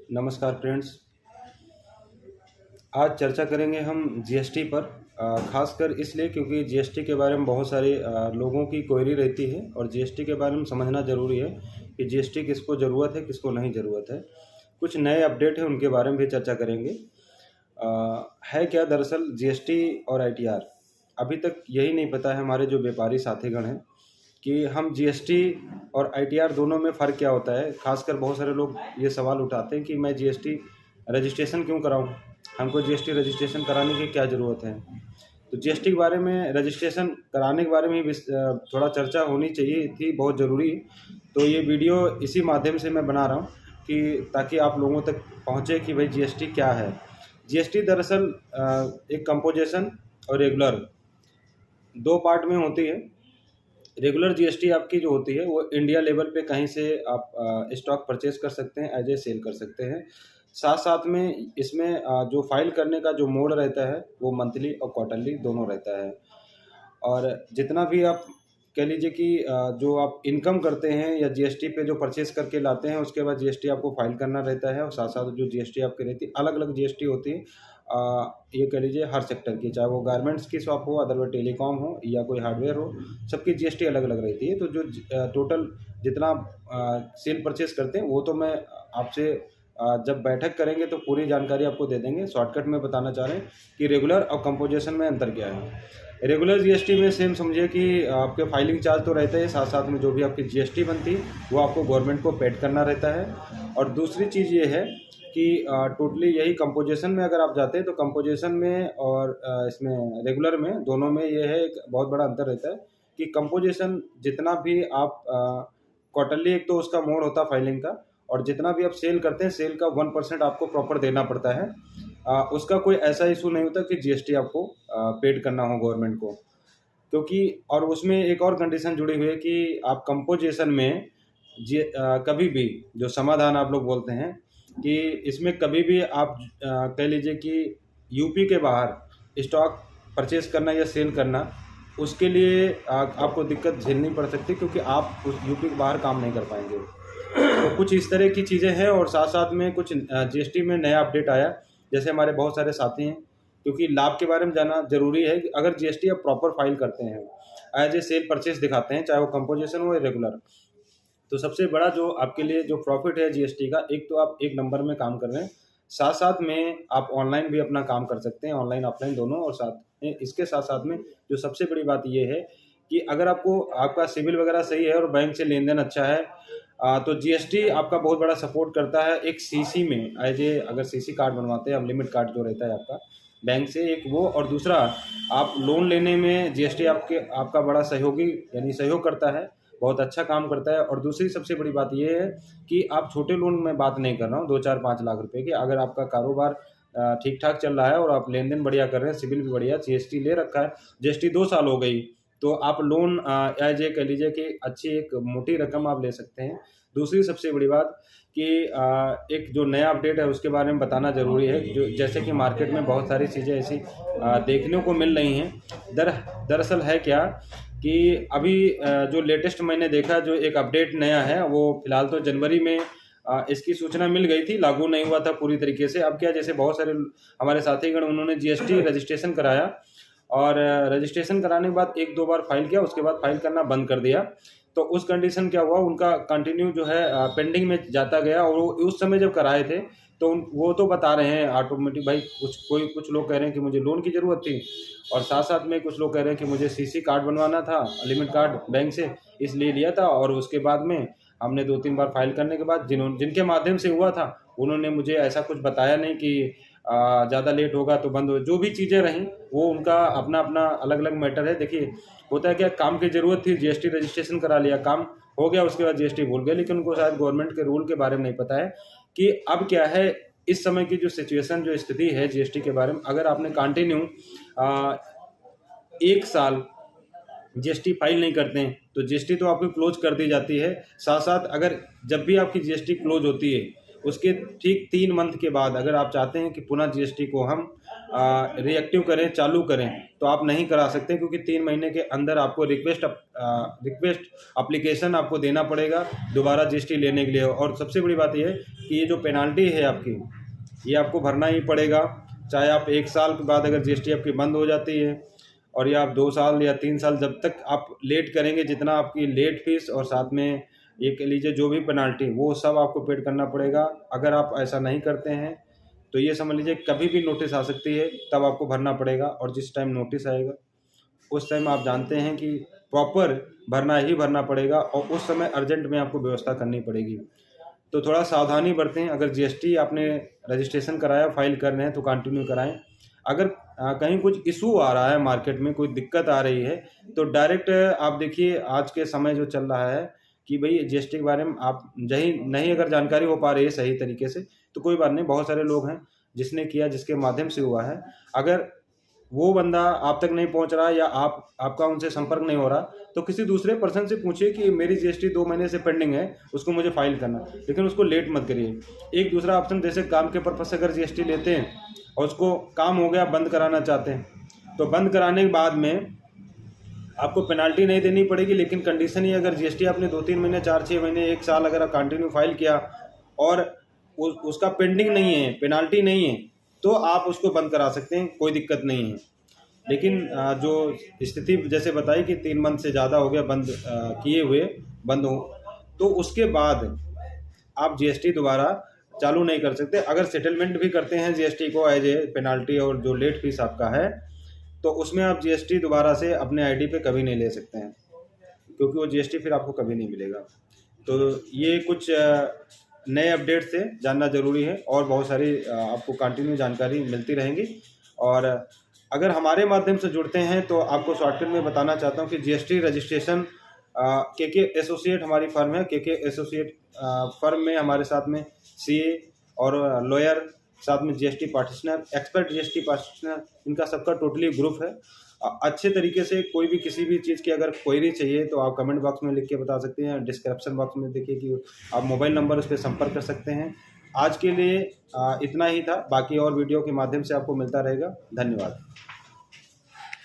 नमस्कार फ्रेंड्स। आज चर्चा करेंगे हम जीएसटी पर। खासकर इसलिए क्योंकि जीएसटी के बारे में बहुत सारे लोगों की क्वेरी रहती है और जीएसटी के बारे में समझना ज़रूरी है कि जीएसटी किसको ज़रूरत है, किसको नहीं ज़रूरत है। कुछ नए अपडेट हैं, उनके बारे में भी चर्चा करेंगे। है क्या दरअसल जीएसटी और आईटीआर? अभी तक यही नहीं पता है हमारे जो व्यापारी साथीगण हैं कि हम जीएसटी और आईटीआर दोनों में फ़र्क क्या होता है। खासकर बहुत सारे लोग ये सवाल उठाते हैं कि मैं जीएसटी रजिस्ट्रेशन क्यों कराऊं, हमको जीएसटी रजिस्ट्रेशन कराने की क्या ज़रूरत है। तो जीएसटी के बारे में, रजिस्ट्रेशन कराने के बारे में थोड़ा चर्चा होनी चाहिए थी, बहुत ज़रूरी। तो ये वीडियो इसी माध्यम से मैं बना रहा हूँ कि ताकि आप लोगों तक पहुँचे कि भाई जीएसटी क्या है। जीएसटी दरअसल एक कंपोजिशन और रेगुलर दो पार्ट में होती है। रेगुलर जीएसटी आपकी जो होती है वो इंडिया लेवल पे कहीं से आप स्टॉक परचेज कर सकते हैं, एज ए सेल कर सकते हैं। साथ साथ में इसमें जो फाइल करने का जो मोड रहता है वो मंथली और क्वार्टरली दोनों रहता है। और जितना भी आप कह लीजिए कि जो आप इनकम करते हैं या जीएसटी पे जो परचेज करके लाते हैं, उसके बाद जीएसटी आपको फाइल करना रहता है। और साथ साथ जो जीएसटी आपकी रहती है, अलग अलग जीएसटी होती है। ये कह लीजिए हर सेक्टर की, चाहे वो गारमेंट्स की शॉप हो, अदरवाइज टेलीकॉम हो या कोई हार्डवेयर हो, सबकी जीएसटी अलग अलग रहती है। तो जो टोटल जितना सेल परचेज करते हैं वो तो मैं आपसे जब बैठक करेंगे तो पूरी जानकारी आपको दे देंगे। शॉर्टकट में बताना चाह रहे हैं कि रेगुलर और कंपोजिशन में अंतर क्या है। रेगुलर जीएसटी में सेम समझिए कि आपके फाइलिंग चार्ज तो रहता है, साथ साथ में जो भी आपकी जीएसटी बनती है वो आपको गवर्नमेंट को पेड करना रहता है। और दूसरी चीज़ ये है कि टोटली यही कंपोजिशन में अगर आप जाते हैं तो कंपोजिशन में और इसमें रेगुलर में, दोनों में ये है एक बहुत बड़ा अंतर रहता है कि कंपोजिशन जितना भी आप क्वार्टरली, एक तो उसका मोड होता है फाइलिंग का, और जितना भी आप सेल करते हैं सेल का 1% आपको प्रॉपर देना पड़ता है। उसका कोई ऐसा इशू नहीं होता कि जीएसटी आपको पेड करना हो गवर्नमेंट को, क्योंकि और उसमें एक और कंडीशन जुड़ी हुई है कि आप कंपोजिशन में कभी भी, जो समाधान आप लोग बोलते हैं कि इसमें कभी भी आप कह लीजिए कि यूपी के बाहर स्टॉक परचेज करना या सेल करना, उसके लिए आपको दिक्कत झेलनी पड़ सकती है, क्योंकि आप उस यूपी के बाहर काम नहीं कर पाएंगे। तो कुछ इस तरह की चीज़ें हैं। और साथ साथ में कुछ जीएसटी में नया अपडेट आया, जैसे हमारे बहुत सारे साथी हैं, क्योंकि लाभ के बारे में जानना जरूरी है कि अगर जीएसटी आप प्रॉपर फाइल करते हैं, एज ए सेल परचेज दिखाते हैं, चाहे वो कंपोजिशन हो या रेगुलर, तो सबसे बड़ा जो आपके लिए जो प्रॉफिट है जीएसटी का, एक तो आप एक नंबर में काम कर रहे हैं, साथ साथ में आप ऑनलाइन भी अपना काम कर सकते हैं, ऑनलाइन ऑफलाइन दोनों। और साथ में, इसके साथ साथ में जो सबसे बड़ी बात ये है कि अगर आपको आपका सिविल वगैरह सही है और बैंक से लेन देन अच्छा है, तो जीएसटी आपका बहुत बड़ा सपोर्ट करता है। एक सीसी में एज ए, अगर सीसी कार्ड बनवाते हैं, लिमिट कार्ड जो रहता है आपका बैंक से, एक वो, और दूसरा आप लोन लेने में जीएसटी आपका बड़ा सहयोगी, यानी सहयोग करता है, बहुत अच्छा काम करता है। और दूसरी सबसे बड़ी बात ये है कि आप छोटे लोन में बात नहीं कर रहा हूँ 2-4-5 लाख रुपए की, अगर आपका कारोबार ठीक ठाक चल रहा है और आप लेन देन बढ़िया कर रहे हैं, सिविल भी बढ़िया, जीएसटी ले रखा है, जीएसटी 2 साल हो गई, तो आप लोन एज ए कह लीजिए कि अच्छी एक मोटी रकम आप ले सकते हैं। दूसरी सबसे बड़ी बात कि एक जो नया अपडेट है उसके बारे में बताना ज़रूरी है, जो जैसे कि मार्केट में बहुत सारी चीज़ें ऐसी देखने को मिल रही हैं। दरअसल है क्या कि अभी जो लेटेस्ट मैंने देखा, जो एक अपडेट नया है, वो फिलहाल तो जनवरी में इसकी सूचना मिल गई थी, लागू नहीं हुआ था पूरी तरीके से। अब क्या, जैसे बहुत सारे हमारे साथीगण, उन्होंने जीएसटी रजिस्ट्रेशन कराया और रजिस्ट्रेशन कराने के बाद 1-2 बार फाइल किया, उसके बाद फाइल करना बंद कर दिया। तो उस कंडीशन क्या हुआ, उनका कंटिन्यू जो है पेंडिंग में जाता गया। और वो उस समय जब कराए थे तो वो तो बता रहे हैं ऑटोमेटिक, भाई कुछ लोग कह रहे हैं कि मुझे लोन की ज़रूरत थी, और साथ साथ में कुछ लोग कह रहे हैं कि मुझे सीसी कार्ड बनवाना था, लिमिट कार्ड बैंक से, इसलिए लिया था। और उसके बाद में हमने 2-3 बार फाइल करने के बाद जिनके माध्यम से हुआ था, उन्होंने मुझे ऐसा कुछ बताया नहीं कि ज़्यादा लेट होगा तो बंद हो। जो भी चीज़ें रहीं वो उनका अपना अपना अलग अलग मैटर है। देखिए, होता है क्या, काम की ज़रूरत थी, जीएसटी रजिस्ट्रेशन करा लिया, काम हो गया, उसके बाद जीएसटी भूल गए, लेकिन उनको शायद गवर्नमेंट के रूल के बारे में नहीं पता है कि अब क्या है। इस समय की जो सिचुएशन, जो स्थिति है जीएसटी के बारे में, अगर आपने कंटिन्यू 1 साल जीएसटी फाइल नहीं करते हैं तो जीएसटी तो आपकी क्लोज कर दी जाती है। साथ साथ अगर जब भी आपकी जीएसटी क्लोज होती है उसके ठीक 3 मंथ के बाद अगर आप चाहते हैं कि पुनः जीएसटी को हम रिएक्टिव करें, चालू करें, तो आप नहीं करा सकते, क्योंकि 3 महीने के अंदर आपको रिक्वेस्ट एप्लीकेशन आपको देना पड़ेगा दोबारा जीएसटी लेने के लिए। और सबसे बड़ी बात यह है कि ये जो पेनाल्टी है आपकी, ये आपको भरना ही पड़ेगा, चाहे आप 1 साल के बाद अगर जीएसटी आपकी बंद हो जाती है, और या आप 2 साल या 3 साल, जब तक आप लेट करेंगे, जितना आपकी लेट फीस और साथ में ये कह लीजिए जो भी पेनाल्टी, वो सब आपको पेड करना पड़ेगा। अगर आप ऐसा नहीं करते हैं तो ये समझ लीजिए कभी भी नोटिस आ सकती है, तब आपको भरना पड़ेगा। और जिस टाइम नोटिस आएगा उस टाइम आप जानते हैं कि प्रॉपर भरना ही भरना पड़ेगा, और उस समय अर्जेंट में आपको व्यवस्था करनी पड़ेगी। तो थोड़ा सावधानी बरतें। अगर जीएसटी आपने रजिस्ट्रेशन कराया, फाइल कर रहे हैं, तो कंटिन्यू कराएं। अगर कहीं कुछ इशू आ रहा है, मार्केट में कोई दिक्कत आ रही है, तो डायरेक्ट आप देखिए आज के समय जो चल रहा है कि भाई जीएसटी के बारे में आप नहीं अगर जानकारी हो पा रही है सही तरीके से, तो कोई बात नहीं, बहुत सारे लोग हैं जिसने किया, जिसके माध्यम से हुआ है। अगर वो बंदा आप तक नहीं पहुंच रहा, या आपका उनसे संपर्क नहीं हो रहा, तो किसी दूसरे पर्सन से पूछिए कि मेरी जीएसटी 2 महीने से पेंडिंग है, उसको मुझे फाइल करना, लेकिन उसको लेट मत करिए। एक दूसरा ऑप्शन, जैसे काम के पर्पज से अगर जीएसटी लेते हैं और उसको काम हो गया, बंद कराना चाहते हैं, तो बंद कराने के बाद में आपको पेनाल्टी नहीं देनी पड़ेगी, लेकिन कंडीशन ही, अगर जीएसटी आपने 2-3 महीने, 4-6 महीने, 1 साल अगर आप कंटिन्यू फाइल किया और उसका पेंडिंग नहीं है, पेनाल्टी नहीं है, तो आप उसको बंद करा सकते हैं, कोई दिक्कत नहीं है। लेकिन जो स्थिति जैसे बताई कि 3 मंथ से ज़्यादा हो गया बंद किए हुए, बंद हो, तो उसके बाद आप जीएसटी दोबारा चालू नहीं कर सकते। अगर सेटलमेंट भी करते हैं जीएसटी को एज ए पेनाल्टी और जो लेट फीस आपका है, तो उसमें आप जीएसटी दोबारा से अपने आईडी पे कभी नहीं ले सकते हैं, क्योंकि वो जीएसटी फिर आपको कभी नहीं मिलेगा। तो ये कुछ नए अपडेट से जानना ज़रूरी है, और बहुत सारी आपको कंटिन्यू जानकारी मिलती रहेंगी। और अगर हमारे माध्यम से जुड़ते हैं तो आपको शॉर्टकट में बताना चाहता हूँ कि जीएसटी रजिस्ट्रेशन केके एसोसिएट हमारी फर्म है। केके एसोसिएट फर्म में हमारे साथ में सीए और लॉयर, साथ में GST practitioner, expert GST practitioner, इनका सबका टोटली ग्रुप है। अच्छे तरीके से कोई भी किसी भी चीज़ की अगर क्वेरी चाहिए तो आप कमेंट बॉक्स में लिख के बता सकते हैं, डिस्क्रिप्शन बॉक्स में देखिए कि आप मोबाइल नंबर उस पर संपर्क कर सकते हैं। आज के लिए इतना ही था, बाकी और वीडियो के माध्यम से आपको मिलता रहेगा। धन्यवाद।